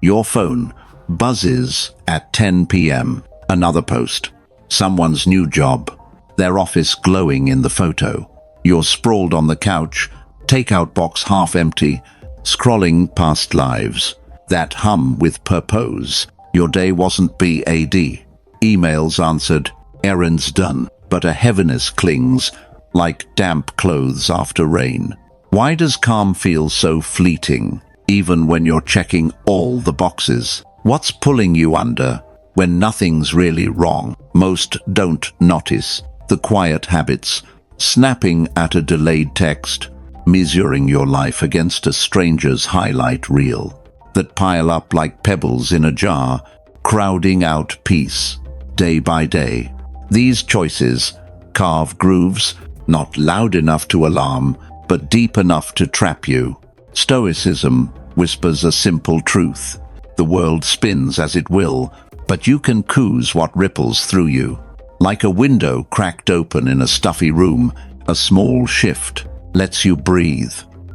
Your phone buzzes at 10 p.m. Another post. Someone's new job. Their office glowing in the photo. You're sprawled on the couch, takeout box half empty, scrolling past lives that hum with purpose. Your day wasn't BAD. Emails answered, errands done, but a heaviness clings like damp clothes after rain. Why does calm feel so fleeting, even when you're checking all the boxes? What's pulling you under when nothing's really wrong? Most don't notice the quiet habits, snapping at a delayed text, measuring your life against a stranger's highlight reel, that pile up like pebbles in a jar, crowding out peace day by day. These choices carve grooves, not loud enough to alarm, but deep enough to trap you. Stoicism whispers a simple truth. The world spins as it will, but you can choose what ripples through you. Like a window cracked open in a stuffy room, a small shift lets you breathe.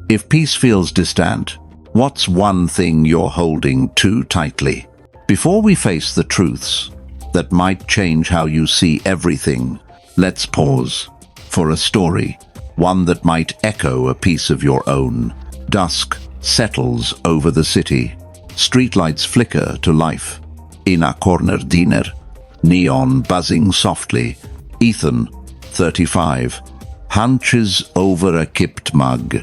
If peace feels distant, what's one thing you're holding too tightly? Before we face the truths that might change how you see everything, let's pause for a story, one that might echo a piece of your own. Dusk settles over the city. Streetlights flicker to life. In a corner diner, neon buzzing softly. Ethan, 35, hunches over a kipped mug.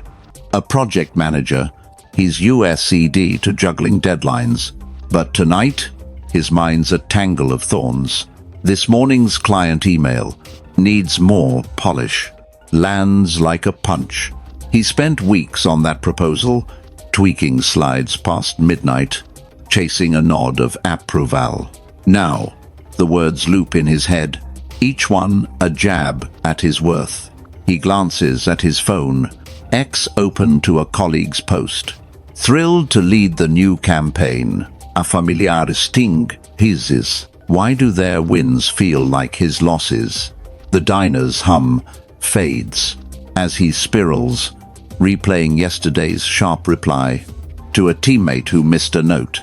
A project manager, he's USED to juggling deadlines. But tonight, his mind's a tangle of thorns. This morning's client email needs more polish. Lands like a punch. He spent weeks on that proposal, tweaking slides past midnight, chasing a nod of approval. Now, the words loop in his head, each one a jab at his worth. He glances at his phone, X open to a colleague's post. Thrilled to lead the new campaign, a familiar sting, his is. Why do their wins feel like his losses? The diner's hum fades as he spirals, replaying yesterday's sharp reply to a teammate who missed a note.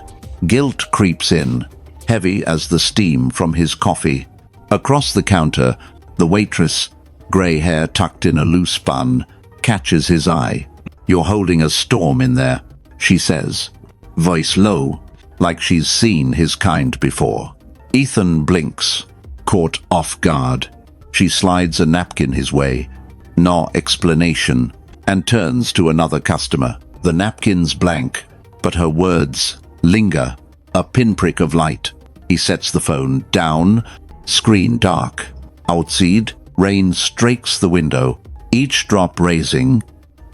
Guilt creeps in, heavy as the steam from his coffee. Across the counter, the waitress, grey hair tucked in a loose bun, catches his eye. "You're holding a storm in there," she says, voice low, like she's seen his kind before. Ethan blinks, caught off guard. She slides a napkin his way, no explanation, and turns to another customer. The napkin's blank, but her words linger, a pinprick of light. He sets the phone down, screen dark. Outside, rain streaks the window, each drop raising,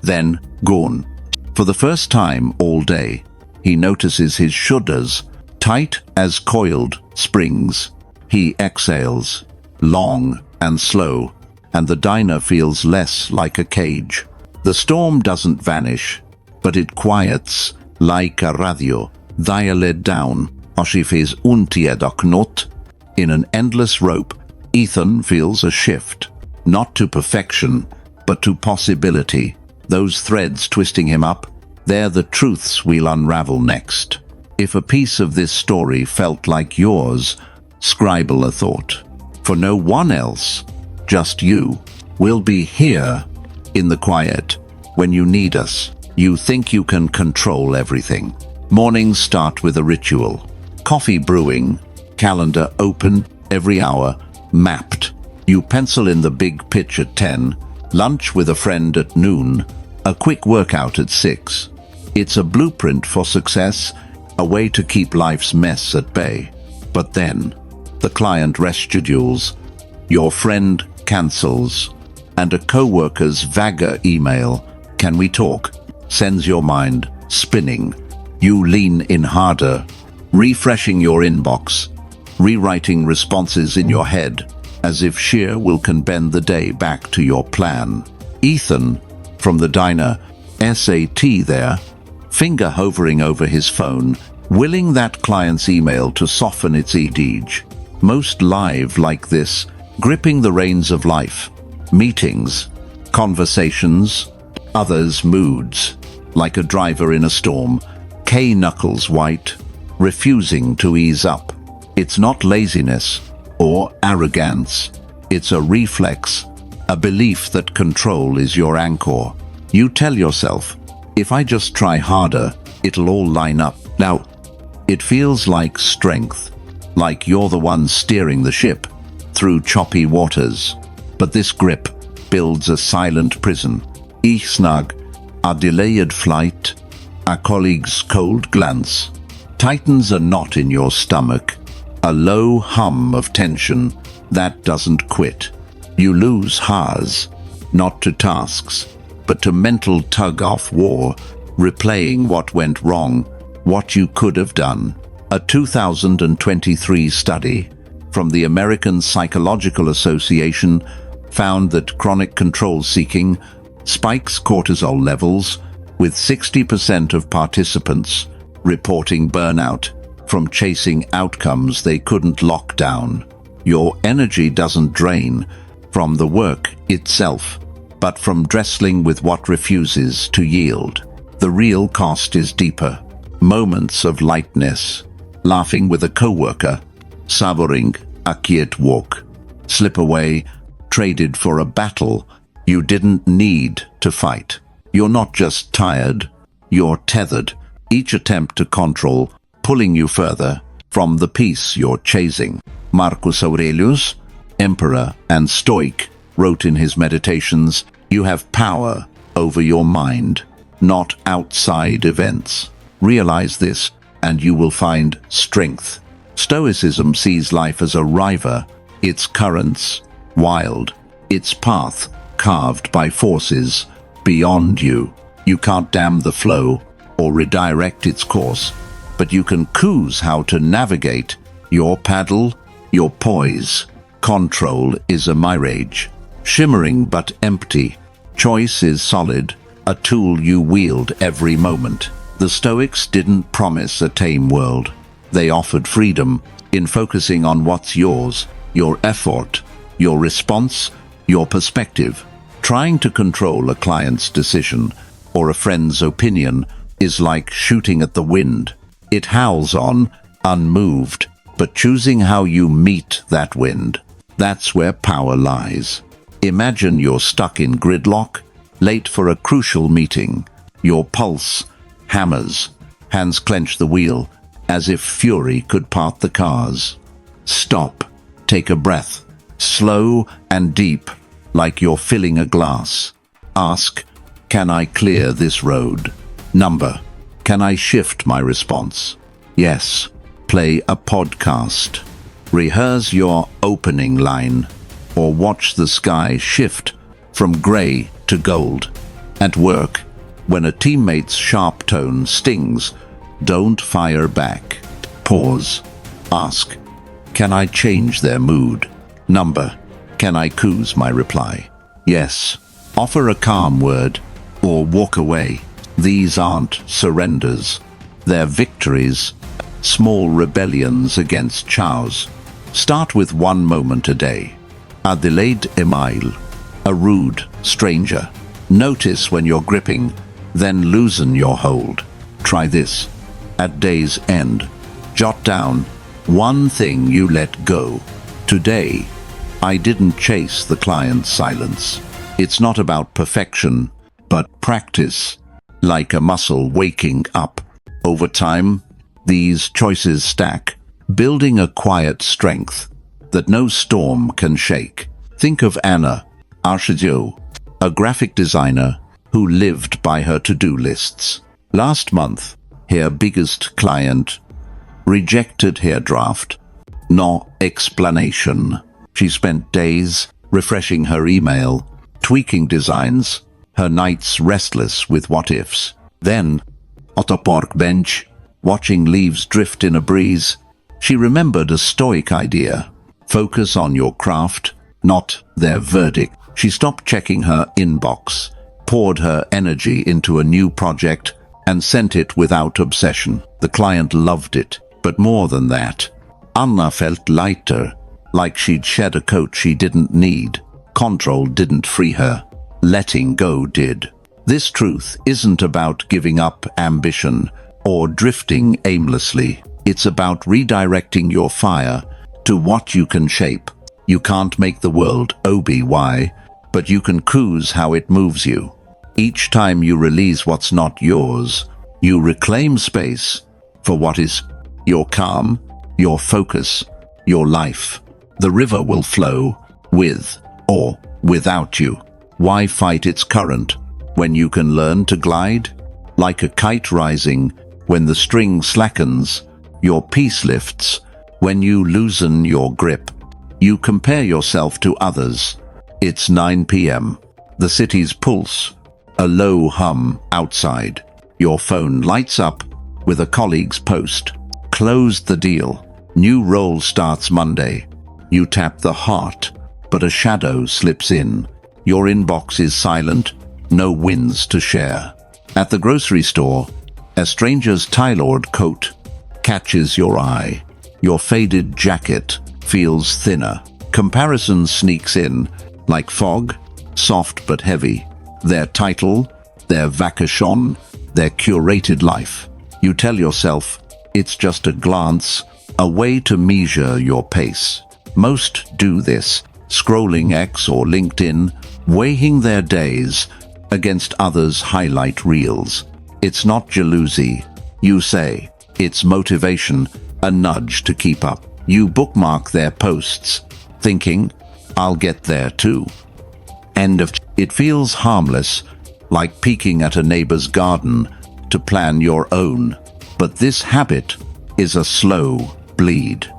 then gone. For the first time all day, he notices his shoulders, tight as coiled springs. He exhales, long and slow, and the diner feels less like a cage. The storm doesn't vanish, but it quiets like a radio. Dialed down, Oshifes untiedoknot. In an endless rope, Ethan feels a shift, not to perfection, but to possibility. Those threads twisting him up, they're the truths we'll unravel next. If a piece of this story felt like yours, scribble a thought. For no one else, just you. We'll be here, in the quiet, when you need us. You think you can control everything. Mornings start with a ritual. Coffee brewing, calendar open, every hour, mapped. You pencil in the big pitch at 10, lunch with a friend at noon, a quick workout at 6. It's a blueprint for success, a way to keep life's mess at bay. But then, the client reschedules, your friend cancels, and a co-worker's vague email, "Can we talk?" sends your mind spinning. You lean in harder, refreshing your inbox, rewriting responses in your head, as if sheer will can bend the day back to your plan. Ethan, from the diner, SAT there, finger hovering over his phone, willing that client's email to soften its edge. Most live like this, gripping the reins of life. Meetings, conversations, others moods. Like a driver in a storm, K knuckles white, refusing to ease up. It's not laziness or arrogance. It's a reflex, a belief that control is your anchor. You tell yourself, if I just try harder, it'll all line up. Now, it feels like strength, like you're the one steering the ship through choppy waters. But this grip builds a silent prison. Snag, a delayed flight, a colleague's cold glance, tightens a knot in your stomach, a low hum of tension that doesn't quit. You lose hearts, not to tasks, but to mental tug-of-war, replaying what went wrong, what you could have done. A 2023 study from the American Psychological Association found that chronic control-seeking spikes cortisol levels, with 60% of participants reporting burnout from chasing outcomes they couldn't lock down. Your energy doesn't drain from the work itself, but from wrestling with what refuses to yield. The real cost is deeper. Moments of lightness, laughing with a coworker, savoring a quiet walk, slip away, traded for a battle you didn't need to fight. You're not just tired, you're tethered. Each attempt to control pulling you further from the peace you're chasing. Marcus Aurelius, emperor and stoic, wrote in his meditations, "You have power over your mind, not outside events. Realize this, and you will find strength." Stoicism sees life as a river, its currents wild, its path carved by forces beyond you. You can't dam the flow or redirect its course, but you can choose how to navigate your paddle, your poise. Control is a mirage, shimmering but empty. Choice is solid, a tool you wield every moment. The Stoics didn't promise a tame world. They offered freedom in focusing on what's yours, your effort, your response, your perspective. Trying to control a client's decision or a friend's opinion is like shooting at the wind. It howls on, unmoved, but choosing how you meet that wind, that's where power lies. Imagine you're stuck in gridlock, late for a crucial meeting. Your pulse hammers, hands clench the wheel, as if fury could part the cars. Stop, take a breath, slow and deep, like you're filling a glass. Ask, can I clear this road? Number, can I shift my response? Yes, play a podcast. Rehearse your opening line, or watch the sky shift from gray to gold. At work, when a teammate's sharp tone stings, don't fire back. Pause. Ask, can I change their mood? Number, can I choose my reply? Yes. Offer a calm word or walk away. These aren't surrenders. They're victories, small rebellions against chows. Start with one moment a day. A delayed email, a rude stranger. Notice when you're gripping, then loosen your hold. Try this. At day's end, jot down one thing you let go. Today, I didn't chase the client's silence. It's not about perfection, but practice, like a muscle waking up. Over time, these choices stack, building a quiet strength that no storm can shake. Think of Anna Archidjo, a graphic designer who lived by her to-do lists. Last month, her biggest client rejected her draft. No explanation. She spent days refreshing her email, tweaking designs, her nights restless with what-ifs. Then, at a park bench, watching leaves drift in a breeze, she remembered a Stoic idea. Focus on your craft, not their verdict. She stopped checking her inbox, poured her energy into a new project, and sent it without obsession. The client loved it, but more than that, Anna felt lighter, like she'd shed a coat she didn't need. Control didn't free her. Letting go did. This truth isn't about giving up ambition or drifting aimlessly. It's about redirecting your fire to what you can shape. You can't make the world oby, but you can choose how it moves you. Each time you release what's not yours, you reclaim space for what is your calm, your focus, your life. The river will flow with or without you. Why fight its current when you can learn to glide? Like a kite rising, when the string slackens, your peace lifts. When you loosen your grip, you compare yourself to others. It's 9 p.m. The city's pulse, a low hum outside. Your phone lights up with a colleague's post. Closed the deal. New role starts Monday. You tap the heart, but a shadow slips in. Your inbox is silent, no wins to share. At the grocery store, a stranger's tailored coat catches your eye. Your faded jacket feels thinner. Comparison sneaks in, like fog, soft but heavy. Their title, their vacation, their curated life. You tell yourself, it's just a glance, a way to measure your pace. Most do this, scrolling X or LinkedIn, weighing their days against others' highlight reels. It's not jealousy, you say. It's motivation, a nudge to keep up. You bookmark their posts, thinking, I'll get there too. It feels harmless, like peeking at a neighbor's garden to plan your own. But this habit is a slow bleed.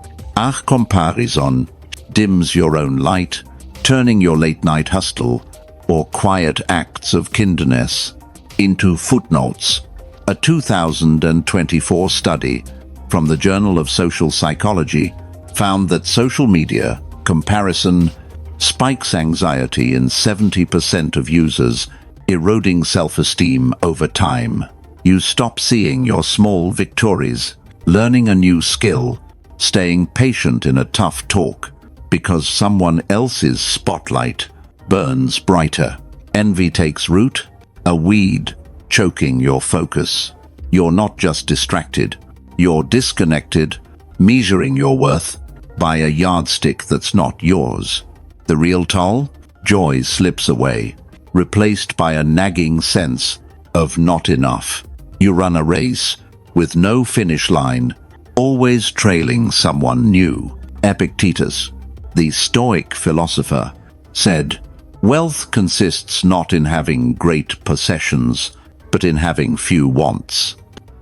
Comparison dims your own light, turning your late-night hustle or quiet acts of kindness into footnotes. A 2024 study from the Journal of Social Psychology found that social media comparison spikes anxiety in 70% of users, eroding self-esteem over time. You stop seeing your small victories, learning a new skill, staying patient in a tough talk, because someone else's spotlight burns brighter. Envy takes root, a weed choking your focus. You're not just distracted, you're disconnected, measuring your worth by a yardstick that's not yours. The real toll? Joy slips away, replaced by a nagging sense of not enough. You run a race with no finish line, always trailing someone new. Epictetus, the Stoic philosopher, said, "Wealth consists not in having great possessions, but in having few wants."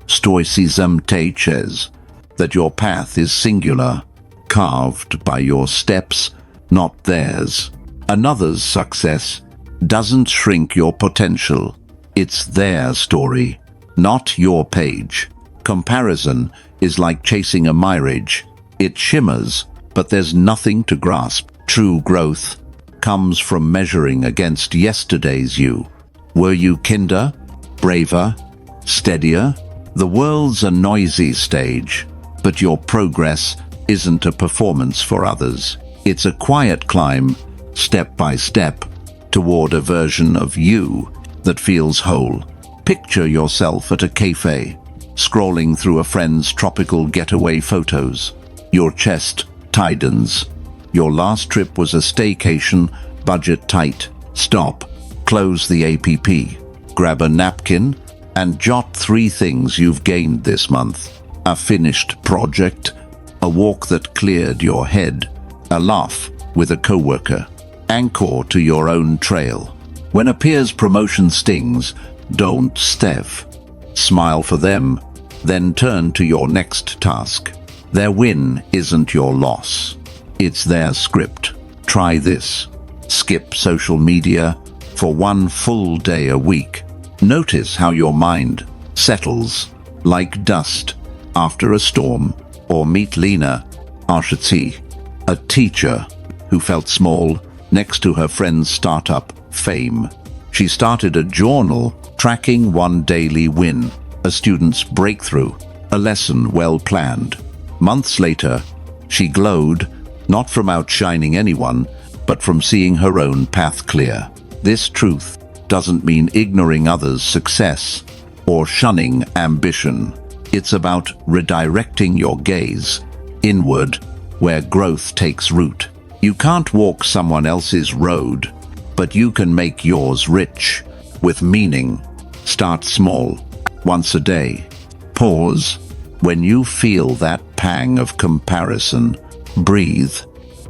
Stoicism teaches that your path is singular, carved by your steps, not theirs. Another's success doesn't shrink your potential. It's their story, not your page. Comparison is like chasing a mirage. It shimmers, but there's nothing to grasp. True growth comes from measuring against yesterday's you. Were you kinder, braver, steadier? The world's a noisy stage, but your progress isn't a performance for others. It's a quiet climb, step by step, toward a version of you that feels whole. Picture yourself at a cafe, scrolling through a friend's tropical getaway photos. Your chest tightens. Your last trip was a staycation, budget tight. Stop, close the app, grab a napkin, and jot 3 things you've gained this month. A finished project, a walk that cleared your head, a laugh with a coworker. Anchor to your own trail. When a peer's promotion stings, don't stiff. Smile for them, then turn to your next task. Their win isn't your loss. It's their script. Try this. Skip social media for 1 full day a week. Notice how your mind settles like dust after a storm. Or meet Lena Arshitsi, a teacher who felt small next to her friend's startup fame. She started a journal tracking 1 daily win, a student's breakthrough, a lesson well planned. Months later, she glowed, not from outshining anyone, but from seeing her own path clear. This truth doesn't mean ignoring others' success or shunning ambition. It's about redirecting your gaze inward, where growth takes root. You can't walk someone else's road, but you can make yours rich, with meaning. Start small, once a day. Pause. When you feel that pang of comparison, breathe.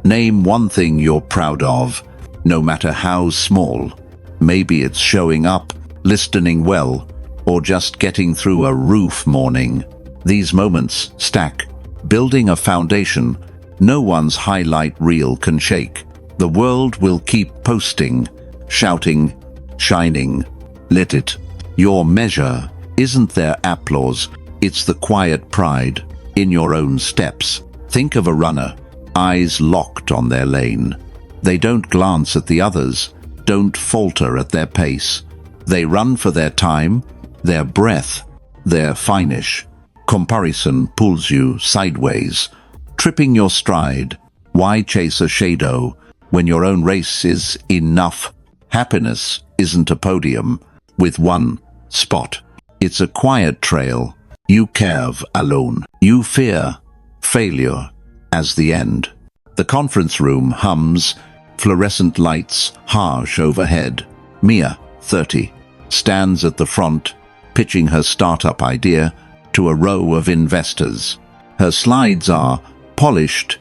Name one thing you're proud of, no matter how small. Maybe it's showing up, listening well, or just getting through a roof morning. These moments stack, building a foundation no one's highlight reel can shake. The world will keep posting, shouting, shining. Let it. Your measure isn't their applause, it's the quiet pride in your own steps. Think of a runner, eyes locked on their lane. They don't glance at the others, don't falter at their pace. They run for their time, their breath, their finish. Comparison pulls you sideways, tripping your stride. Why chase a shadow when your own race is enough? Happiness isn't a podium with one spot. It's a quiet trail you carve alone. You fear failure as the end. The conference room hums, fluorescent lights harsh overhead. Mia, 30, stands at the front, pitching her startup idea to a row of investors. Her slides are polished,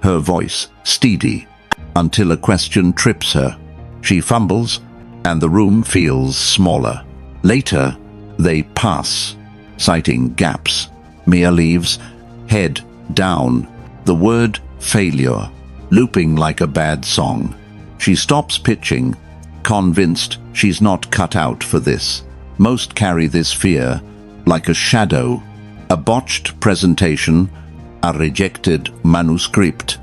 her voice steady, until a question trips her. She fumbles, and the room feels smaller. Later, they pass, citing gaps. Mia leaves, head down, the word failure looping like a bad song. She stops pitching, convinced she's not cut out for this. Most carry this fear like a shadow, a botched presentation, a rejected manuscript,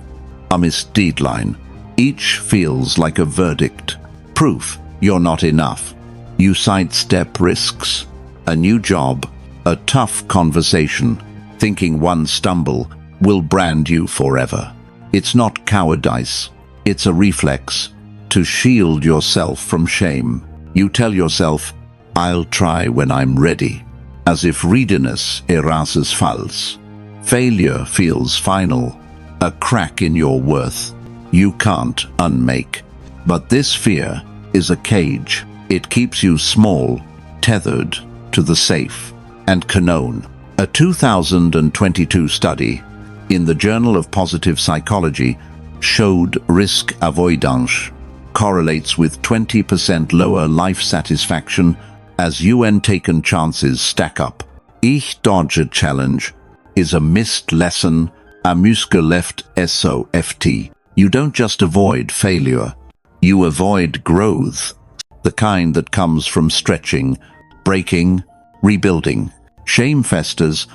a missed deadline. Each feels like a verdict, proof you're not enough. You sidestep risks, a new job, a tough conversation, thinking one stumble will brand you forever. It's not cowardice, it's a reflex to shield yourself from shame. You tell yourself, I'll try when I'm ready, as if readiness erases false. Failure feels final, a crack in your worth you can't unmake. But this fear is a cage. It keeps you small, tethered to the safe and canon. A 2022 study in the Journal of Positive Psychology showed risk avoidance correlates with 20% lower life satisfaction as UN-taken chances stack up. Ich dodge challenge is a missed lesson, a muscle left SOFT. You don't just avoid failure, you avoid growth, the kind that comes from stretching, breaking, rebuilding. Shame festers,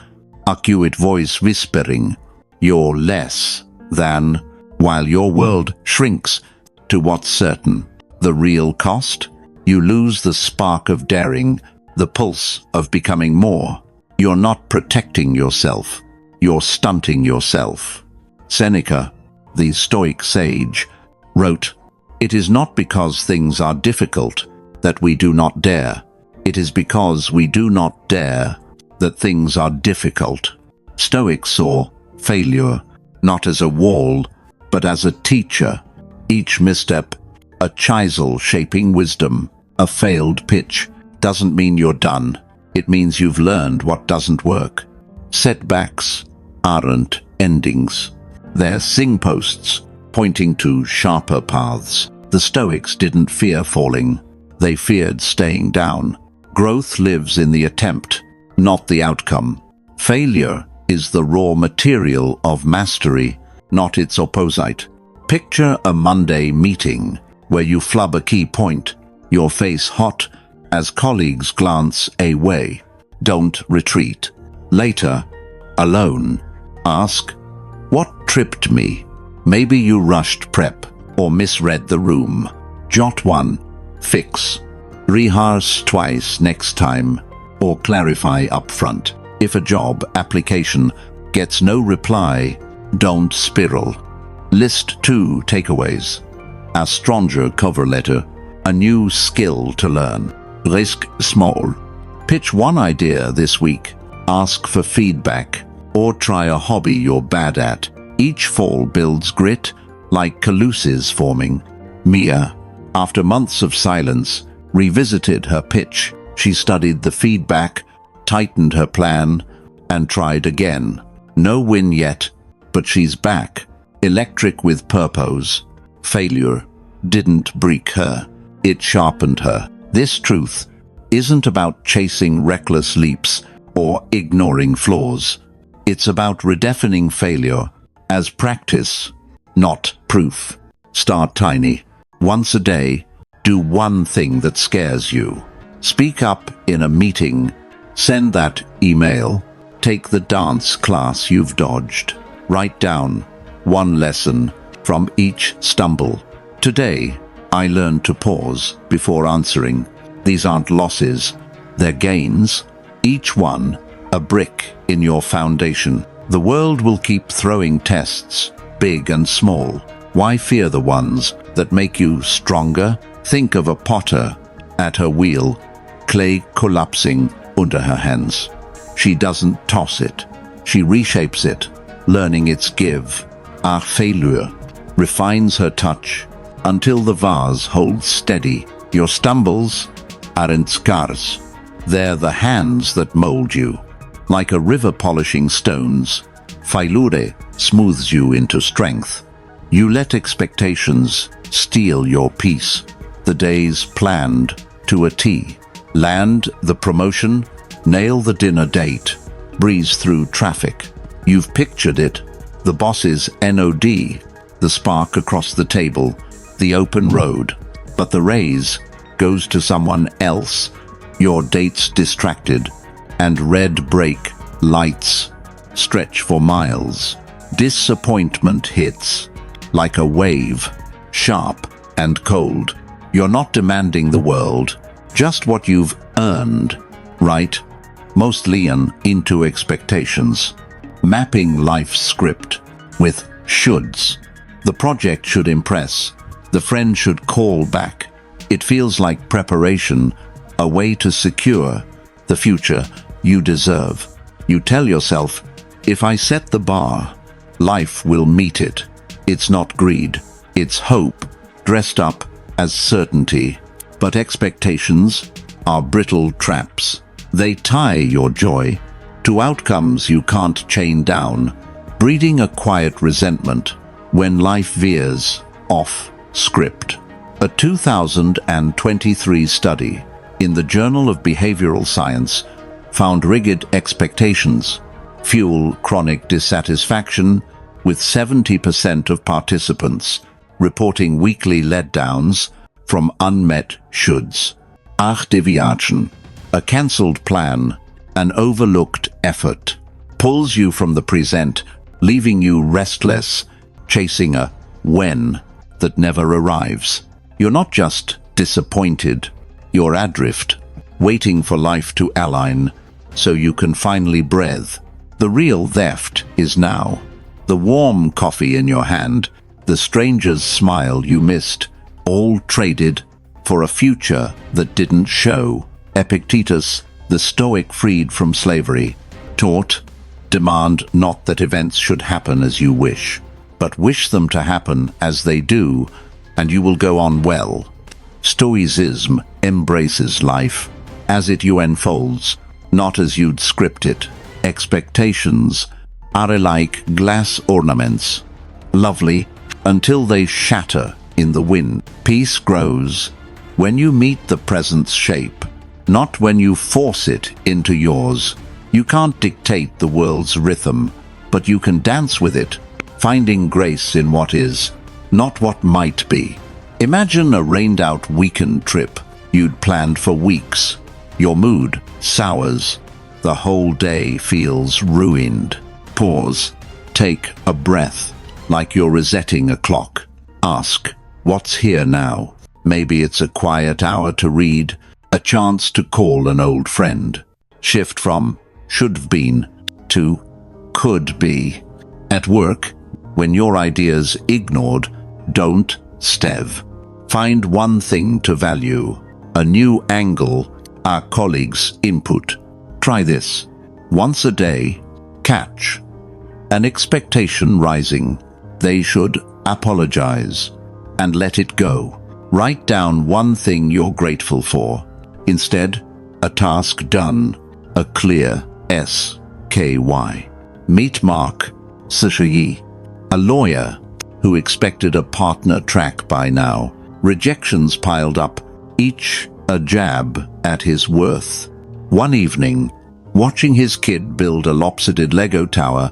acute voice whispering, you're less than, while your world shrinks to what's certain. The real cost? You lose the spark of daring, the pulse of becoming more. You're not protecting yourself, you're stunting yourself. Seneca, the Stoic sage, wrote, "It is not because things are difficult that we do not dare. It is because we do not dare that things are difficult." Stoics saw failure not as a wall, but as a teacher. Each misstep, a chisel shaping wisdom. A failed pitch doesn't mean you're done. It means you've learned what doesn't work. Setbacks aren't endings. They're signposts pointing to sharper paths. The Stoics didn't fear falling. They feared staying down. Growth lives in the attempt, not the outcome. Failure is the raw material of mastery, not its opposite. Picture a Monday meeting where you flub a key point, your face hot as colleagues glance away. Don't retreat. Later, alone, ask, what tripped me? Maybe you rushed prep or misread the room. Jot one, fix. Rehearse twice next time, or clarify upfront. If a job application gets no reply, don't spiral. List 2 takeaways. A stronger cover letter, a new skill to learn. Risk small. Pitch one idea this week, ask for feedback, or try a hobby you're bad at. Each fall builds grit, like caluses forming. Mia, after months of silence, revisited her pitch. She studied the feedback, tightened her plan, and tried again. No win yet, but she's back, electric with purpose. Failure didn't break her, it sharpened her. This truth isn't about chasing reckless leaps or ignoring flaws. It's about redefining failure as practice, not proof. Start tiny. Once a day, do one thing that scares you. Speak up in a meeting. Send that email. Take the dance class you've dodged. Write down one lesson from each stumble. Today, I learned to pause before answering. These aren't losses, they're gains. Each one a brick in your foundation. The world will keep throwing tests, big and small. Why fear the ones that make you stronger? Think of a potter at her wheel, clay collapsing under her hands. She doesn't toss it, she reshapes it, learning its give. Our failure refines her touch until the vase holds steady. Your stumbles aren't scars, they're the hands that mold you. Like a river polishing stones, failure smooths you into strength. You let expectations steal your peace. The days planned to a T. Land the promotion, nail the dinner date, breeze through traffic. You've pictured it, the boss's NOD, the spark across the table, the open road. But the raise goes to someone else. Your date's distracted, and red brake lights stretch for miles. Disappointment hits like a wave, sharp and cold. You're not demanding the world, just what you've earned, right? Most lean into expectations, mapping life's script with shoulds. The project should impress, the friend should call back. It feels like preparation, a way to secure the future you deserve. You tell yourself, if I set the bar, life will meet it. It's not greed, it's hope, dressed up as certainty. But expectations are brittle traps. They tie your joy to outcomes you can't chain down, breeding a quiet resentment when life veers off script. A 2023 study in the Journal of Behavioral Science found rigid expectations fuel chronic dissatisfaction, with 70% of participants reporting weekly letdowns from unmet shoulds. Deviation, a cancelled plan, an overlooked effort, pulls you from the present, leaving you restless, chasing a when that never arrives. You're not just disappointed, you're adrift, waiting for life to align so you can finally breathe. The real theft is now. The warm coffee in your hand, the stranger's smile you missed, all traded for a future that didn't show. Epictetus, the Stoic freed from slavery, taught, demand not that events should happen as you wish, but wish them to happen as they do, and you will go on well. Stoicism embraces life as it you unfolds, not as you'd script it. Expectations are like glass ornaments, lovely until they shatter in the wind. Peace grows when you meet the present's shape, not when you force it into yours. You can't dictate the world's rhythm, but you can dance with it, finding grace in what is, not what might be. Imagine a rained-out weekend trip you'd planned for weeks. Your mood sours. The whole day feels ruined. Pause. Take a breath, like you're resetting a clock. Ask, what's here now? Maybe it's a quiet hour to read, a chance to call an old friend. Shift from should've been to could be. At work, when your idea's ignored, don't stev. Find one thing to value, a new angle, our colleagues' input. Try this. Once a day, catch an expectation rising. They should apologize and let it go. Write down one thing you're grateful for. Instead, a task done, a clear SKY. Meet Mark Sishayi, a lawyer who expected a partner track by now. Rejections piled up, each a jab at his worth. One evening, watching his kid build a lopsided Lego tower,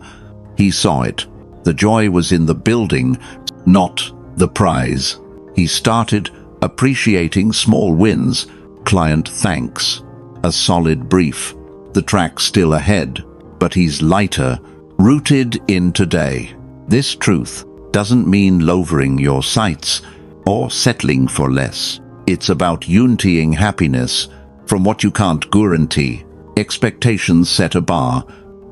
he saw it. The joy was in the building, not the prize. He started appreciating small wins, client thanks, a solid brief. The track's still ahead, but he's lighter, rooted in today. This truth doesn't mean lowering your sights or settling for less. It's about unitying happiness from what you can't guarantee. Expectations set a bar.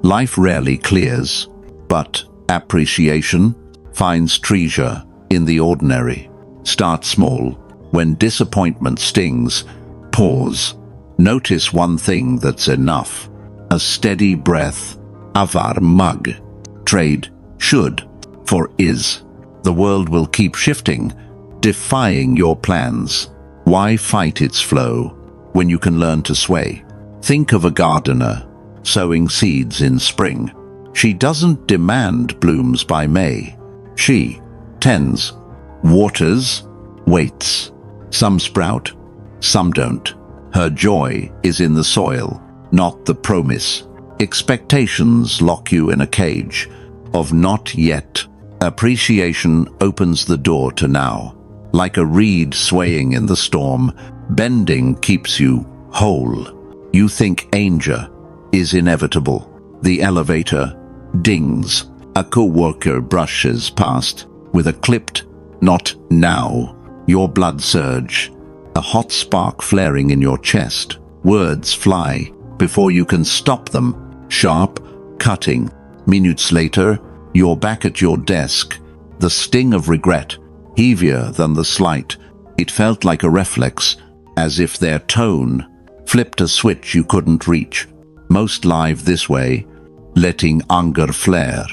Life rarely clears, but appreciation finds treasure in the ordinary. Start small. When disappointment stings, pause. Notice one thing that's enough. A steady breath. Avar mug. Trade should for is. The world will keep shifting, defying your plans. Why fight its flow when you can learn to sway? Think of a gardener sowing seeds in spring. She doesn't demand blooms by May. She tends, waters, waits. Some sprout, some don't. Her joy is in the soil, not the promise. Expectations lock you in a cage of not yet. Appreciation opens the door to now. Like a reed swaying in the storm, bending keeps you whole. You think danger is inevitable. The elevator dings. A co-worker brushes past with a clipped, "Not now." Your blood surge. A hot spark flaring in your chest. Words fly before you can stop them. Sharp, cutting. Minutes later, you're back at your desk. The sting of regret, heavier than the slight. It felt like a reflex, as if their tone flipped a switch you couldn't reach. Most live this way, letting anger flare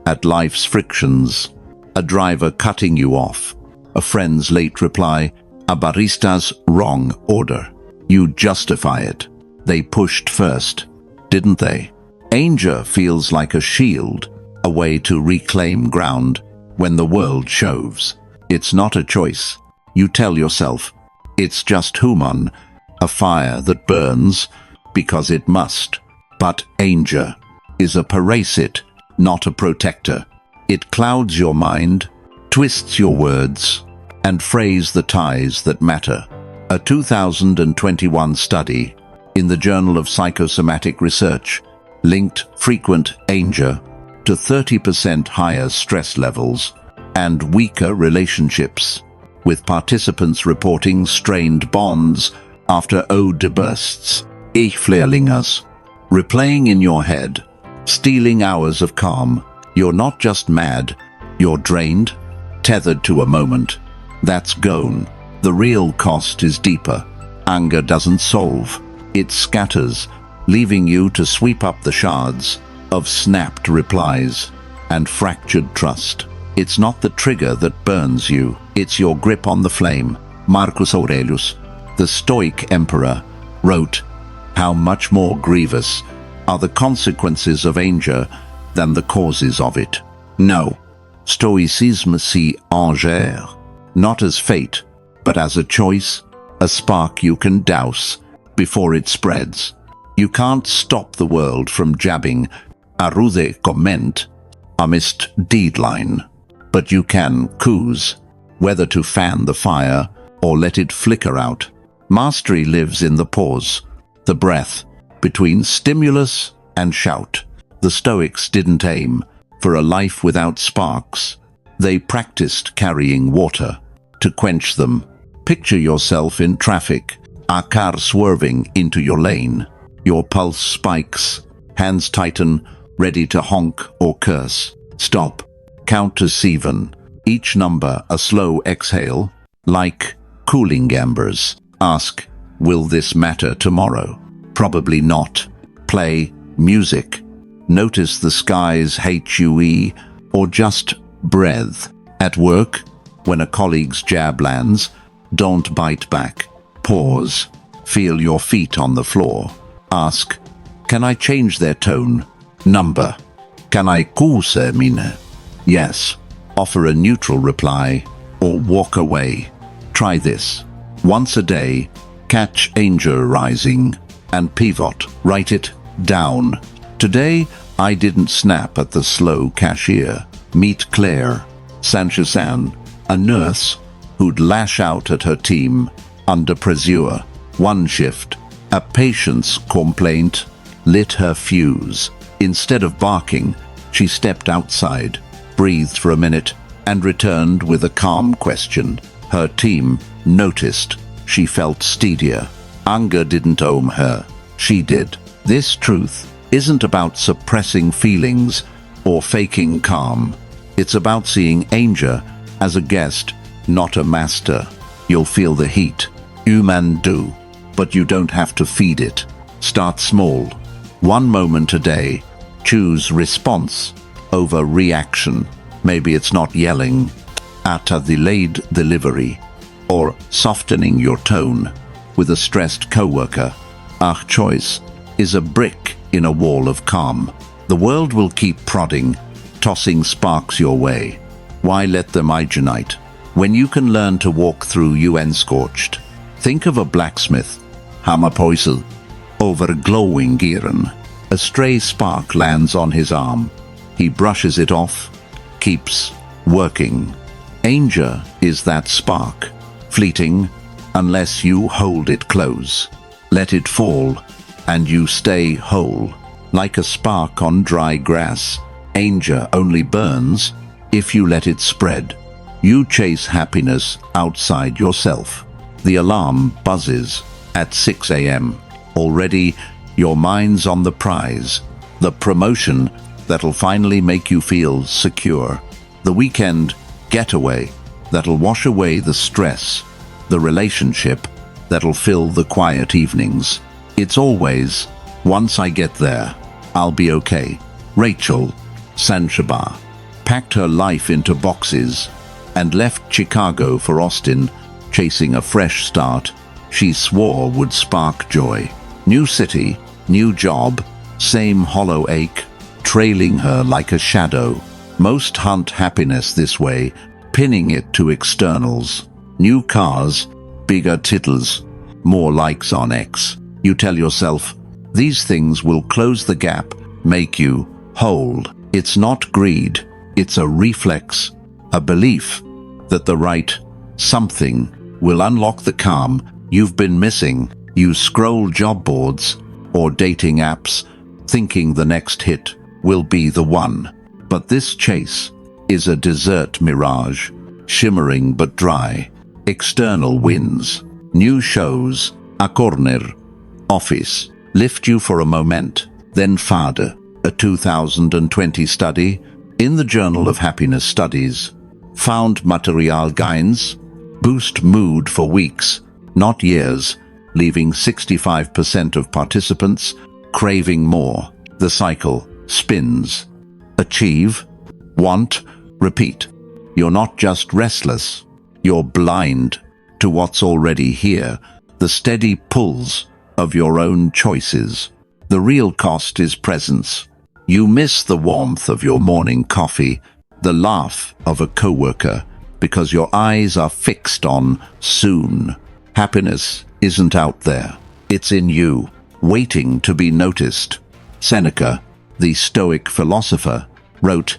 at life's frictions. A driver cutting you off. A friend's late reply. A barista's wrong order. You justify it. They pushed first, didn't they? Anger feels like a shield, a way to reclaim ground when the world shoves. It's not a choice. You tell yourself, it's just human, a fire that burns because it must. But anger is a parasite, not a protector. It clouds your mind, twists your words, and frays the ties that matter. A 2021 study in the Journal of Psychosomatic Research linked frequent anger to 30% higher stress levels and weaker relationships, with participants reporting strained bonds after ode bursts. Ich Flehrlingas. Replaying in your head, stealing hours of calm. You're not just mad, you're drained, tethered to a moment. That's gone. The real cost is deeper. Anger doesn't solve. It scatters, leaving you to sweep up the shards of snapped replies and fractured trust. It's not the trigger that burns you, it's your grip on the flame. Marcus Aurelius, the Stoic emperor, wrote, "How much more grievous are the consequences of anger than the causes of it." No, Stoicism see anger not as fate, but as a choice, a spark you can douse before it spreads. You can't stop the world from jabbing arude comment, a missed deadline, but you can choose whether to fan the fire or let it flicker out. Mastery lives in the pause, the breath between stimulus and shout. The Stoics didn't aim for a life without sparks. They practiced carrying water to quench them. Picture yourself in traffic, a car swerving into your lane. Your pulse spikes, hands tighten, ready to honk or curse. Stop. Count to 7. Each number a slow exhale, like cooling embers. Ask, will this matter tomorrow? Probably not. Play, music. Notice the sky's HUE or just breathe. At work, when a colleague's jab lands, don't bite back. Pause. Feel your feet on the floor. Ask, can I change their tone? Number. Can I kuuse minä? Yes. Offer a neutral reply or walk away. Try this. Once a day, catch anger rising and pivot. Write it down. Today, I didn't snap at the slow cashier. Meet Claire Sanchez-Ann, a nurse who'd lash out at her team under pressure. One shift, a patient's complaint lit her fuse. Instead of barking, she stepped outside, breathed for a minute, and returned with a calm question. Her team noticed. She felt steadier. Anger didn't own her. She did. This truth isn't about suppressing feelings or faking calm. It's about seeing anger as a guest, not a master. You'll feel the heat. Human do. But you don't have to feed it. Start small. 1 moment a day. Choose response over reaction. Maybe it's not yelling at a delayed delivery or softening your tone with a stressed coworker. Our choice is a brick in a wall of calm. The world will keep prodding, tossing sparks your way. Why let them ignite when you can learn to walk through unscorched? Think of a blacksmith, hammerpoisel, over glowing gieren. A stray spark lands on his arm. He brushes it off, keeps working. Anger is that spark, fleeting unless you hold it close. Let it fall, and you stay whole. Like a spark on dry grass, anger only burns if you let it spread. You chase happiness outside yourself. The alarm buzzes at 6 a.m. Already, your mind's on the prize, the promotion that'll finally make you feel secure, the weekend getaway that'll wash away the stress, the relationship that'll fill the quiet evenings. It's always, once I get there, I'll be okay. Rachel Sanchaba packed her life into boxes and left Chicago for Austin, chasing a fresh start she swore would spark joy. New city, new job, same hollow ache, trailing her like a shadow. Most hunt happiness this way, pinning it to externals. New cars, bigger titles, more likes on X. You tell yourself, these things will close the gap, make you whole. It's not greed, it's a reflex, a belief that the right something will unlock the calm you've been missing. You scroll job boards or dating apps, thinking the next hit will be the one. But this chase is a desert mirage, shimmering but dry. External wins, new shows, a corner, office, lift you for a moment, then fade. A 2020 study in the Journal of Happiness Studies found material gains boost mood for weeks, not years, leaving 65% of participants craving more. The cycle spins. Achieve, want, repeat. You're not just restless, you're blind to what's already here, the steady pulls of your own choices. The real cost is presence. You miss the warmth of your morning coffee, the laugh of a coworker, because your eyes are fixed on soon. Happiness isn't out there. It's in you, waiting to be noticed. Seneca, the Stoic philosopher, wrote,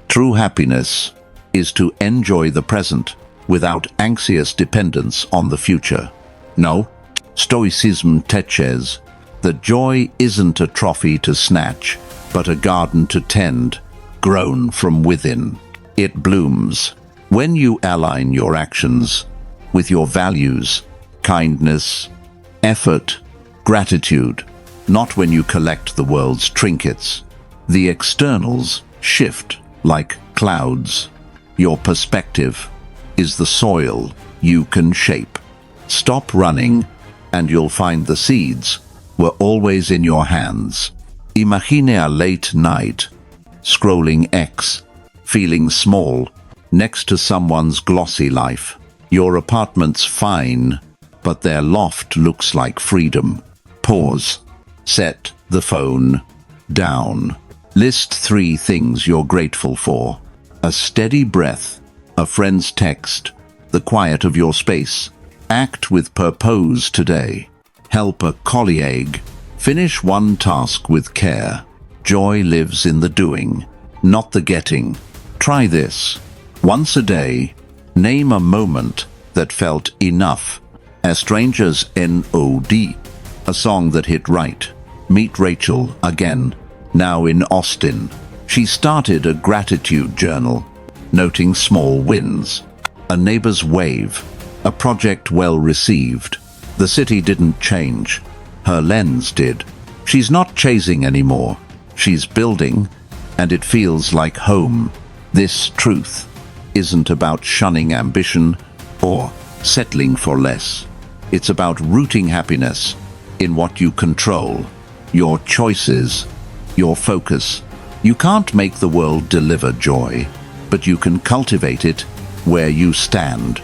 "True happiness is to enjoy the present without anxious dependence on the future." No, Stoicism teaches that joy isn't a trophy to snatch, but a garden to tend, grown from within. It blooms when you align your actions with your values, kindness, effort, gratitude, not when you collect the world's trinkets. The externals shift like clouds. Your perspective is the soil you can shape. Stop running, and you'll find the seeds were always in your hands. Imagine a late night, scrolling X, feeling small, next to someone's glossy life. Your apartment's fine, but their loft looks like freedom. Pause. Set the phone down. List 3 things you're grateful for. A steady breath, a friend's text, the quiet of your space. Act with purpose today. Help a colleague. Finish one task with care. Joy lives in the doing, not the getting. Try this. Once a day, name a moment that felt enough. A stranger's N.O.D. A song that hit right. Meet Rachel again, now in Austin. She started a gratitude journal, noting small wins. A neighbor's wave. A project well received. The city didn't change. Her lens did. She's not chasing anymore. She's building, and it feels like home. This truth isn't about shunning ambition or settling for less. It's about rooting happiness in what you control, your choices, your focus. You can't make the world deliver joy, but you can cultivate it where you stand.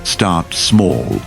Start small.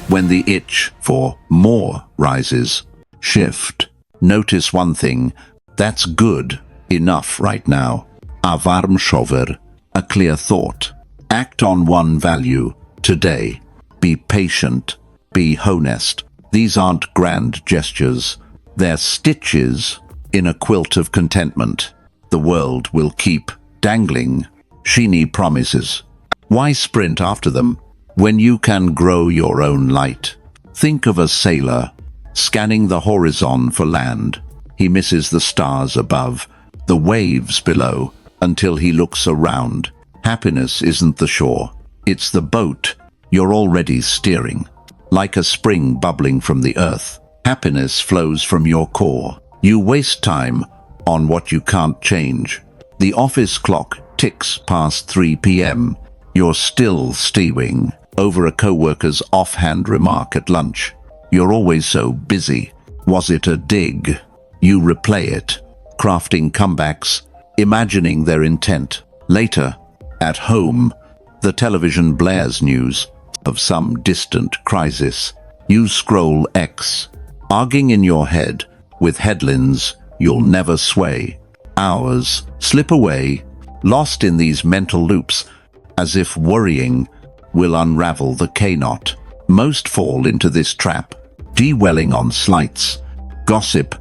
When the itch for more rises, shift. Notice one thing that's good enough right now. A warm shower, a clear thought. Act on one value today. Be patient. Be honest. These aren't grand gestures. They're stitches in a quilt of contentment. The world will keep dangling sheeny promises. Why sprint after them when you can grow your own light? Think of a sailor scanning the horizon for land. He misses the stars above, the waves below, until he looks around. Happiness isn't the shore. It's the boat you're already steering. Like a spring bubbling from the earth, happiness flows from your core. You waste time on what you can't change. The office clock ticks past 3 p.m. You're still stewing over a coworker's offhand remark at lunch. You're always so busy. Was it a dig? You replay it, crafting comebacks, imagining their intent. Later, at home, the television blares news of some distant crisis. You scroll X, arguing in your head with headlines you'll never sway. Hours slip away, lost in these mental loops, as if worrying will unravel the K-knot. Most fall into this trap, dwelling on slights, gossip,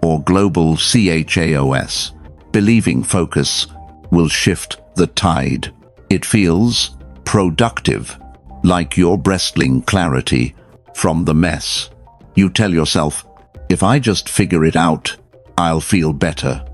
or global chaos, believing focus will shift the tide. It feels productive, like you're wresting clarity from the mess. You tell yourself, if I just figure it out, I'll feel better.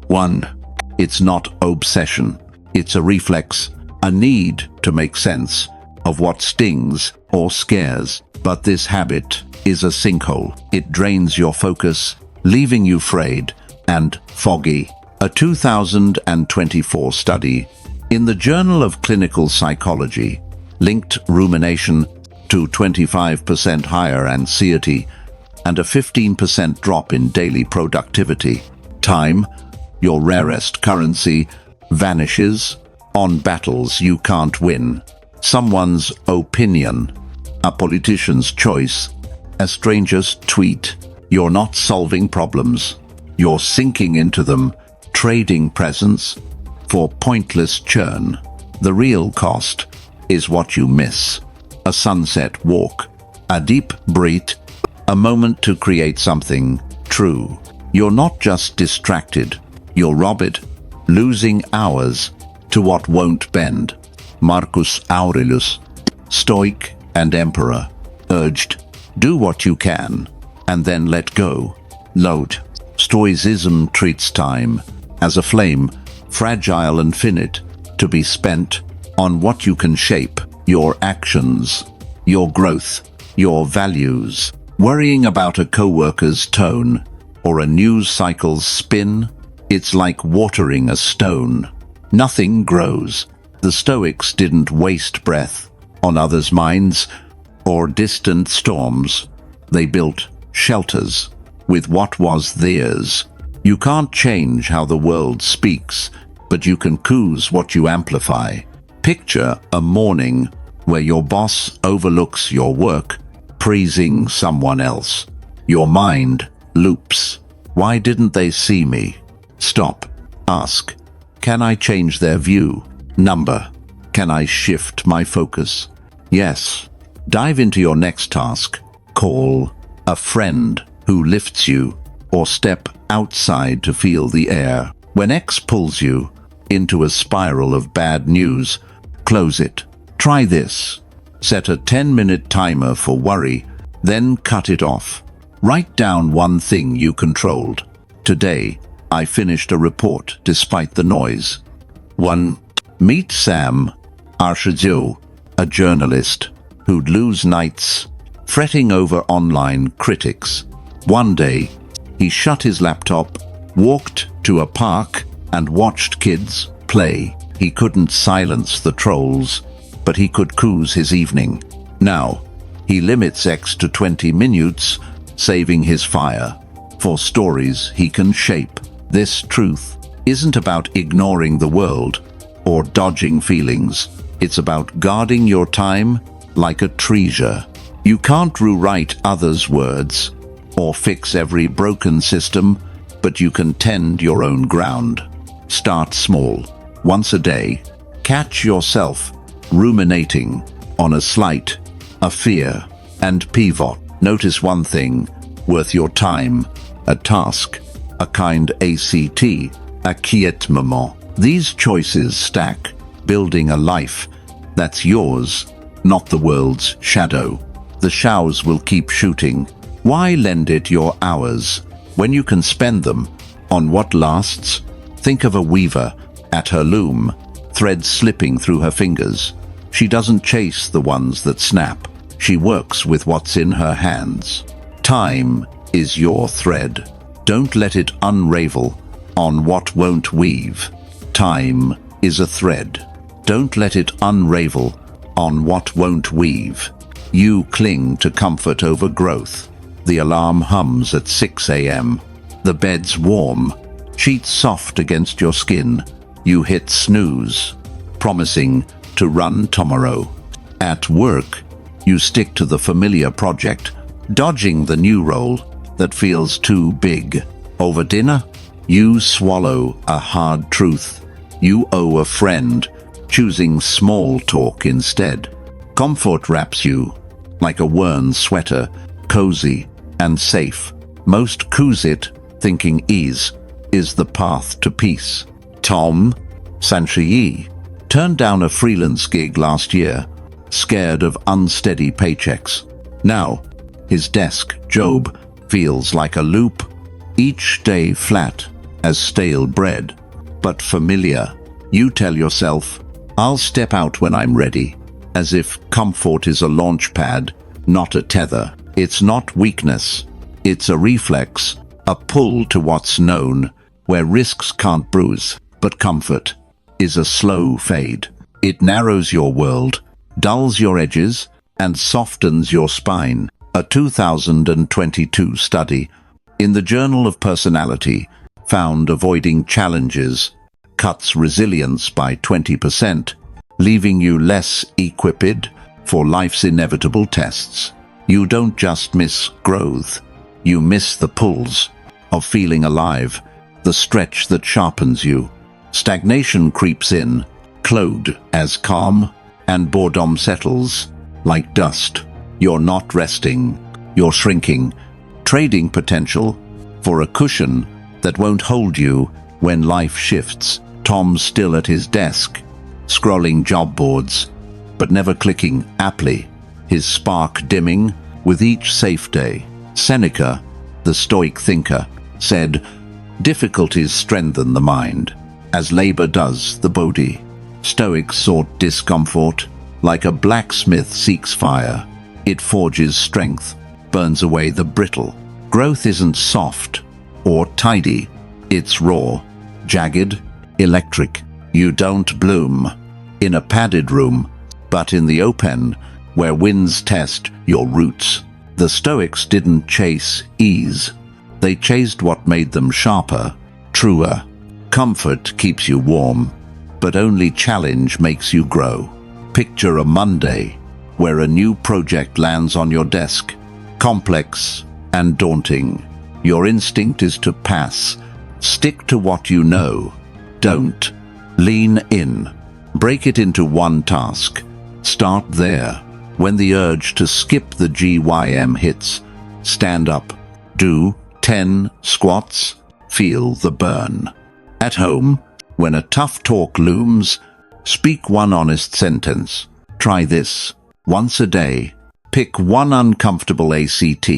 1. It's not obsession. It's a reflex, a need to make sense of what stings or scares. But this habit is a sinkhole. It drains your focus, leaving you frayed and foggy. A 2024 study in the Journal of Clinical Psychology linked rumination to 25% higher anxiety and a 15% drop in daily productivity. Time, your rarest currency, vanishes on battles you can't win. Someone's opinion, a politician's choice, a stranger's tweet. You're not solving problems. You're sinking into them, trading presence for pointless churn. The real cost is what you miss. A sunset walk, a deep breath, a moment to create something true. You're not just distracted, you're robbed, losing hours to what won't bend. Marcus Aurelius, Stoic and Emperor, urged, do what you can, and then let go. Load. Stoicism treats time as a flame, fragile and finite, to be spent on what you can shape: your actions, your growth, your values. Worrying about a coworker's tone or a news cycle's spin, it's like watering a stone. Nothing grows. The Stoics didn't waste breath on others' minds or distant storms. They built shelters with what was theirs. You can't change how the world speaks, but you can choose what you amplify. Picture a morning where your boss overlooks your work, praising someone else. Your mind loops. Why didn't they see me? Stop. Ask, can I change their view? Number, can I shift my focus? Yes. Dive into your next task. Call a friend who lifts you, or step outside to feel the air. When X pulls you into a spiral of bad news, close it. Try this. Set a 10-minute timer for worry, then cut it off. Write down one thing you controlled. Today, I finished a report despite the noise. 1. Meet Sam Arshadzio, a journalist who'd lose nights fretting over online critics. One day, he shut his laptop, walked to a park, and watched kids play. He couldn't silence the trolls, but he could cool his evening. Now, he limits X to 20 minutes, saving his fire for stories he can shape. This truth isn't about ignoring the world or dodging feelings. It's about guarding your time like a treasure. You can't rewrite others' words or fix every broken system, but you can tend your own ground. Start small. Once a day, catch yourself ruminating on a slight, a fear, and pivot. Notice one thing worth your time, a task, a kind ACT, a quiet moment. These choices stack, building a life that's yours, not the world's shadow. The showers will keep shooting. Why lend it your hours when you can spend them on what lasts? Think of a weaver at her loom, threads slipping through her fingers. She doesn't chase the ones that snap. She works with what's in her hands. Time is your thread. Don't let it unravel on what won't weave. Time is a thread. Don't let it unravel on what won't weave. You cling to comfort over growth. The alarm hums at 6 a.m. The bed's warm, sheets soft against your skin. You hit snooze, promising to run tomorrow. At work, you stick to the familiar project, dodging the new role that feels too big. Over dinner, you swallow a hard truth. You owe a friend, choosing small talk instead. Comfort wraps you like a worn sweater, cozy and safe. Most choose it, thinking ease is the path to peace. Tom Sanchiyi turned down a freelance gig last year, scared of unsteady paychecks. Now, his desk job feels like a loop, each day flat as stale bread, but familiar. You tell yourself, I'll step out when I'm ready, as if comfort is a launch pad, not a tether. It's not weakness, it's a reflex, a pull to what's known, where risks can't bruise. But comfort is a slow fade. It narrows your world, dulls your edges, and softens your spine. A 2022 study in the Journal of Personality found avoiding challenges cuts resilience by 20%, leaving you less equipped for life's inevitable tests. You don't just miss growth, you miss the pulls of feeling alive, the stretch that sharpens you. Stagnation creeps in, cloaked as calm, and boredom settles like dust. You're not resting, you're shrinking, trading potential for a cushion that won't hold you when life shifts. Tom's still at his desk, scrolling job boards, but never clicking aptly, his spark dimming with each safe day. Seneca, the Stoic thinker, said, difficulties strengthen the mind, as labor does the body. Stoics sought discomfort like a blacksmith seeks fire. It forges strength, burns away the brittle. Growth isn't soft or tidy. It's raw, jagged, electric. You don't bloom in a padded room, but in the open, where winds test your roots. The Stoics didn't chase ease. They chased what made them sharper, truer. Comfort keeps you warm, but only challenge makes you grow. Picture a Monday where a new project lands on your desk, complex and daunting. Your instinct is to pass. Stick to what you know. Don't. Lean in. Break it into one task. Start there. When the urge to skip the GYM hits, stand up. Do 10 squats. Feel the burn. At home, when a tough talk looms, speak one honest sentence. Try this. Once a day, pick one uncomfortable ACT.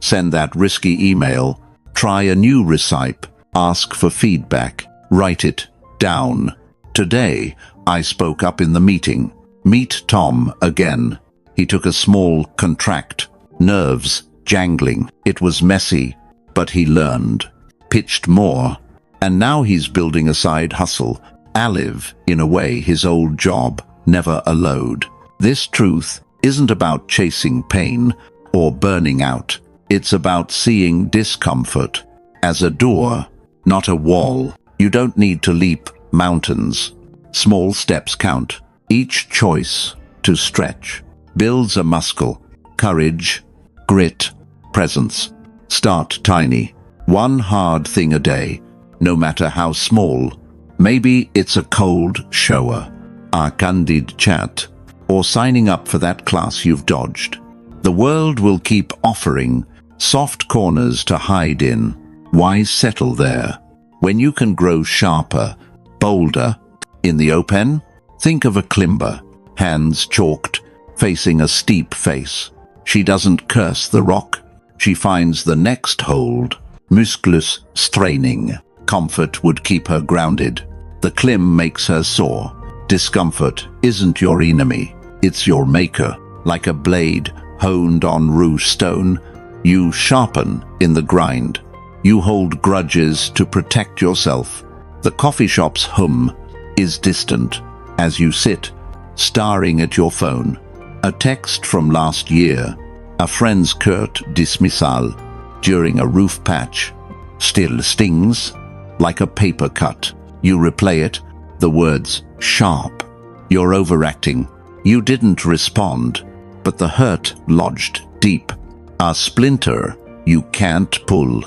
Send that risky email. Try a new recipe. Ask for feedback. Write it down. Today, I spoke up in the meeting. Meet Tom again. He took a small contract. Nerves jangling. It was messy, but he learned. Pitched more. And now he's building a side hustle. Alive, in a way, his old job, never a load. This truth isn't about chasing pain or burning out. It's about seeing discomfort as a door, not a wall. You don't need to leap mountains. Small steps count. Each choice to stretch builds a muscle. Courage, grit, presence. Start tiny. One hard thing a day, no matter how small. Maybe it's a cold shower, a candid chat, or signing up for that class you've dodged. The world will keep offering soft corners to hide in. Why settle there when you can grow sharper, bolder? In the open, think of a climber, hands chalked, facing a steep face. She doesn't curse the rock. She finds the next hold. Musculus straining. Comfort would keep her grounded. The climb makes her soar. Discomfort isn't your enemy. It's your maker. Like a blade honed on rough stone, you sharpen in the grind. You hold grudges to protect yourself. The coffee shop's hum is distant as you sit, staring at your phone. A text from last year, a friend's curt dismissal during a roof patch, still stings like a paper cut. You replay it, the words sharp. You're overacting. You didn't respond, but the hurt lodged deep. A splinter you can't pull.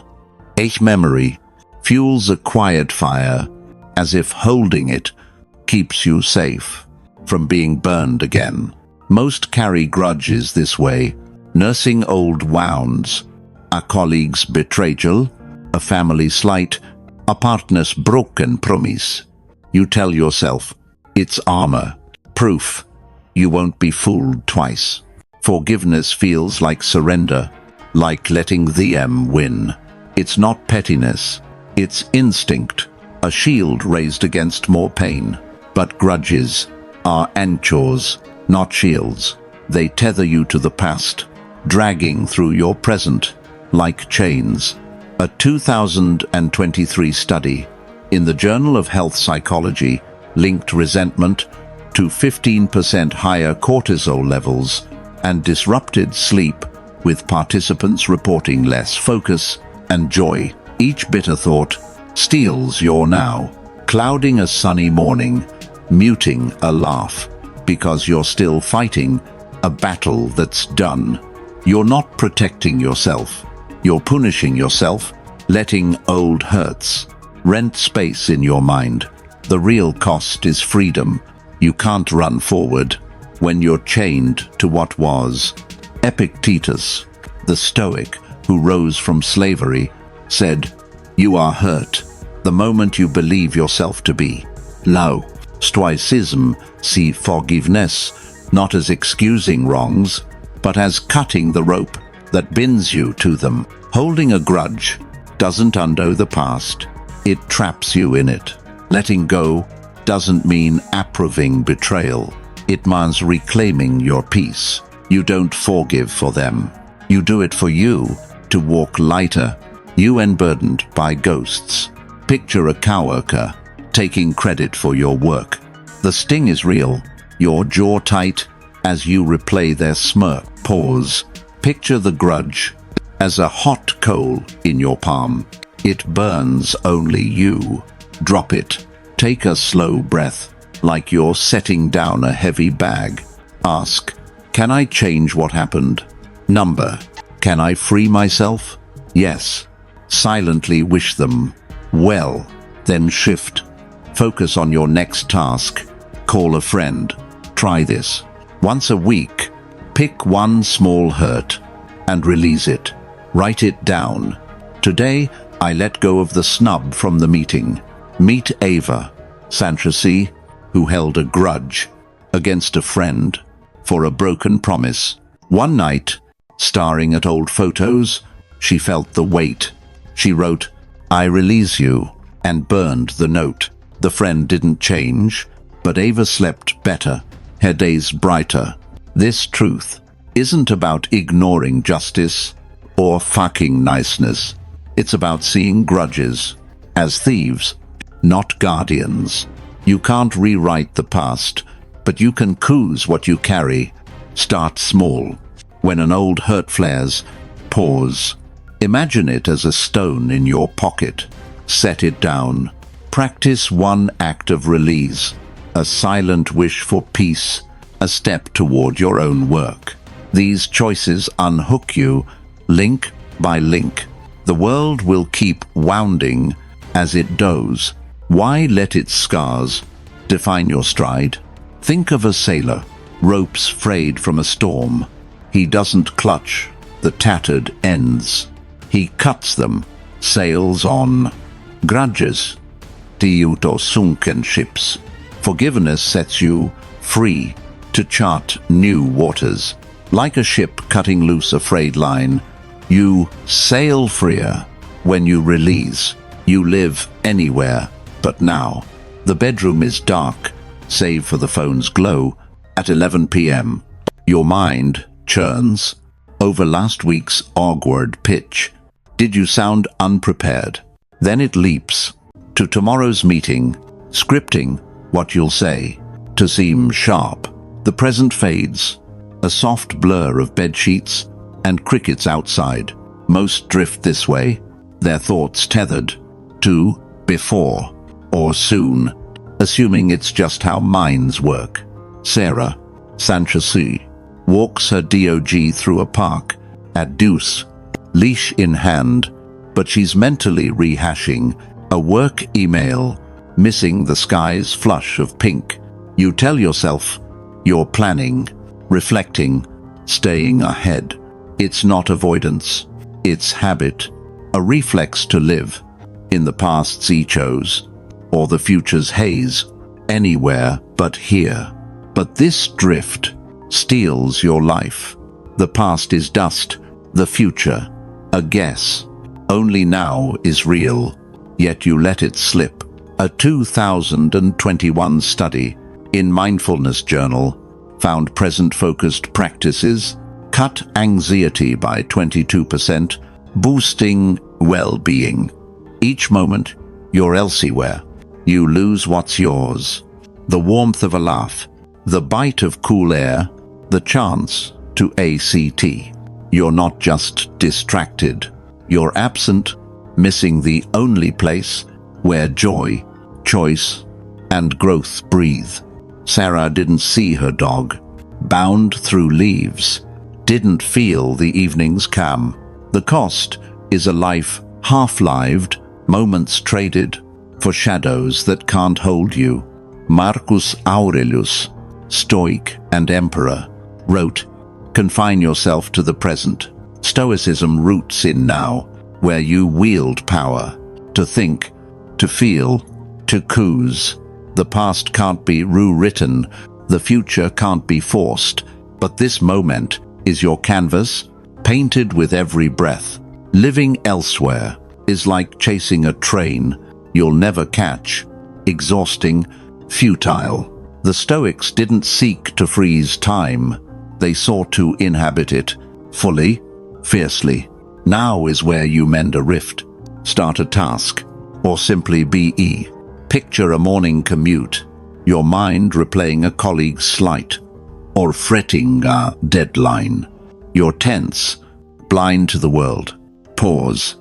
Each memory fuels a quiet fire, as if holding it keeps you safe from being burned again. Most carry grudges this way, nursing old wounds. A colleague's betrayal, a family slight, a partner's broken promise. You tell yourself, it's armor, proof you won't be fooled twice. Forgiveness feels like surrender, like letting them win. It's not pettiness, it's instinct, a shield raised against more pain. But grudges are anchors, not shields. They tether you to the past, dragging through your present like chains. A 2023 study in the Journal of Health Psychology linked resentment to 15% higher cortisol levels and disrupted sleep, with participants reporting less focus and joy. Each bitter thought steals your now, clouding a sunny morning, muting a laugh, because you're still fighting a battle that's done. You're not protecting yourself. You're punishing yourself, letting old hurts rent space in your mind. The real cost is freedom. You can't run forward when you're chained to what was. Epictetus, the Stoic who rose from slavery, said, "You are hurt the moment you believe yourself to be." Lo, Stoicism see forgiveness not as excusing wrongs, but as cutting the rope that binds you to them. Holding a grudge doesn't undo the past, it traps you in it. Letting go doesn't mean approving betrayal, it means reclaiming your peace. You don't forgive for them, you do it for you, to walk lighter, you unburdened by ghosts. Picture a coworker taking credit for your work. The sting is real, your jaw tight as you replay their smirk. Pause. Picture the grudge as a hot coal in your palm. It burns only you. Drop it. Take a slow breath, like you're setting down a heavy bag. Ask, can I change what happened? Number, can I free myself? Yes. Silently wish them well, then shift. Focus on your next task. Call a friend. Try this. Once a week, pick one small hurt and release it. Write it down. Today, I let go of the snub from the meeting. Meet Ava, Santrasi, who held a grudge against a friend for a broken promise. One night, staring at old photos, she felt the weight. She wrote, I release you, and burned the note. The friend didn't change, but Ava slept better, her days brighter. This truth isn't about ignoring justice or fucking niceness. It's about seeing grudges as thieves, not guardians. You can't rewrite the past, but you can choose what you carry. Start small. When an old hurt flares, pause. Imagine it as a stone in your pocket. Set it down. Practice one act of release, a silent wish for peace, a step toward your own work. These choices unhook you, link by link. The world will keep wounding as it does. Why let its scars define your stride? Think of a sailor, ropes frayed from a storm. He doesn't clutch the tattered ends. He cuts them, sails on. Grudges, tiuto sunken ships. Forgiveness sets you free to chart new waters. Like a ship cutting loose a frayed line, you sail freer when you release. You live anywhere but now. The bedroom is dark, save for the phone's glow. At 11 p.m., your mind churns over last week's awkward pitch. Did you sound unprepared? Then it leaps to tomorrow's meeting, scripting what you'll say to seem sharp. The present fades, a soft blur of bedsheets and crickets outside. Most drift this way, their thoughts tethered to before or soon, assuming it's just how minds work. Sarah, Santrasi, walks her DOG through a park at deuce, leash in hand, but she's mentally rehashing a work email, missing the sky's flush of pink. You tell yourself you're planning, reflecting, staying ahead. It's not avoidance, it's habit, a reflex to live in the past's echoes or the future's haze, anywhere but here. But this drift steals your life. The past is dust, the future a guess. Only now is real, yet you let it slip. A 2021 study in Mindfulness Journal found present-focused practices cut anxiety by 22%, boosting well-being. Each moment, you're elsewhere. You lose what's yours. The warmth of a laugh, the bite of cool air, the chance to ACT. You're not just distracted. You're absent, missing the only place where joy, choice, and growth breathe. Sarah didn't see her dog, bound through leaves, didn't feel the evening's calm. The cost is a life half-lived, moments traded for shadows that can't hold you. Marcus Aurelius, Stoic and Emperor, wrote, confine yourself to the present. Stoicism roots in now, where you wield power, to think, to feel, to choose. The past can't be rewritten, the future can't be forced, but this moment is your canvas, painted with every breath. Living elsewhere is like chasing a train you'll never catch, exhausting, futile. The Stoics didn't seek to freeze time, they sought to inhabit it, fully, fiercely. Now is where you mend a rift, start a task, or simply be. Picture a morning commute, your mind replaying a colleague's slight, or fretting a deadline. You're tense, blind to the world. Pause.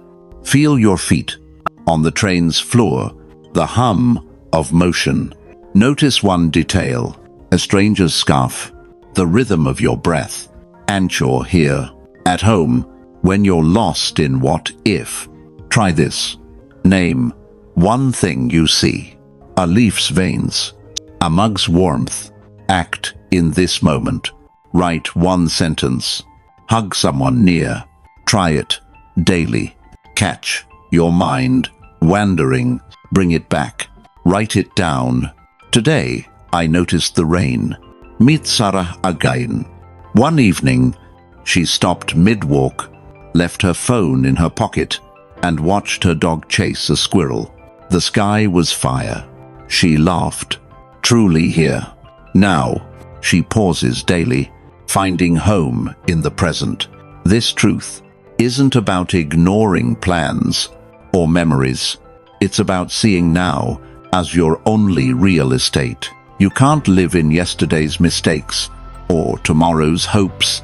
Feel your feet on the train's floor, the hum of motion. Notice one detail, a stranger's scarf, the rhythm of your breath. Anchor here. At home, when you're lost in what if, try this. Name one thing you see. A leaf's veins, a mug's warmth. Act in this moment. Write one sentence. Hug someone near. Try it daily. Catch your mind wandering. Bring it back. Write it down. Today, I noticed the rain. Meet Sarah again. One evening, she stopped mid-walk, left her phone in her pocket, and watched her dog chase a squirrel. The sky was fire. She laughed. Truly here. Now, she pauses daily, finding home in the present. This truth isn't about ignoring plans or memories. It's about seeing now as your only real estate. You can't live in yesterday's mistakes or tomorrow's hopes,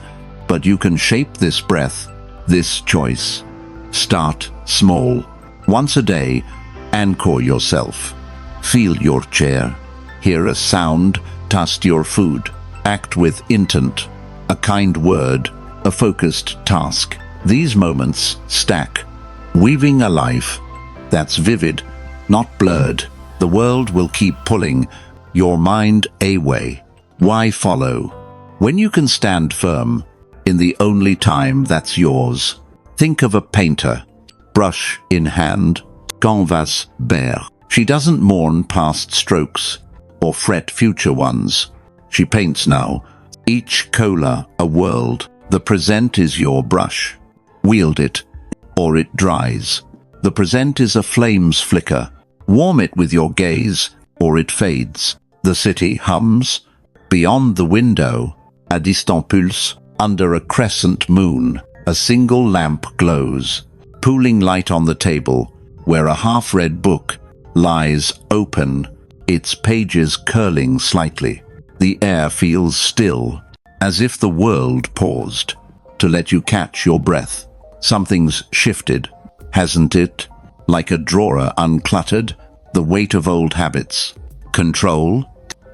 but you can shape this breath, this choice. Start small. Once a day, anchor yourself. Feel your chair. Hear a sound. Taste your food. Act with intent. A kind word. A focused task. These moments stack, weaving a life that's vivid, not blurred. The world will keep pulling your mind away. Why follow when you can stand firm in the only time that's yours? Think of a painter, brush in hand, canvas bare. She doesn't mourn past strokes or fret future ones. She paints now, each color a world. The present is your brush. Wield it, or it dries. The present is a flame's flicker. Warm it with your gaze, or it fades. The city hums. Beyond the window, a distant pulse. Under a crescent moon, a single lamp glows, pooling light on the table, where a half-read book lies open, its pages curling slightly. The air feels still, as if the world paused to let you catch your breath. Something's shifted, hasn't it? Like a drawer uncluttered, the weight of old habits, control,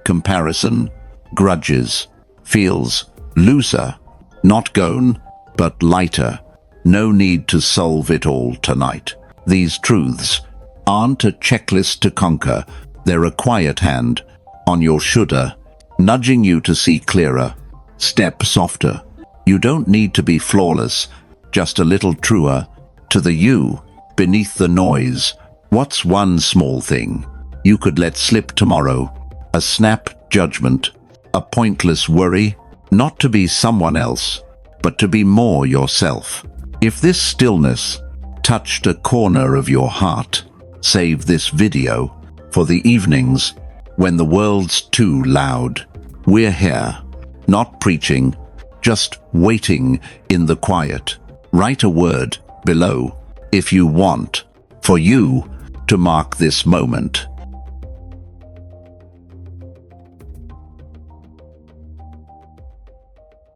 comparison, grudges, feels looser, not gone, but lighter. No need to solve it all tonight. These truths aren't a checklist to conquer. They're a quiet hand on your shoulder, nudging you to see clearer, step softer. You don't need to be flawless, just a little truer to the you beneath the noise. What's one small thing you could let slip tomorrow? A snap judgment, a pointless worry, not to be someone else, but to be more yourself. If this stillness touched a corner of your heart, save this video for the evenings when the world's too loud. We're here, not preaching, just waiting in the quiet. Write a word below if you want for you to mark this moment.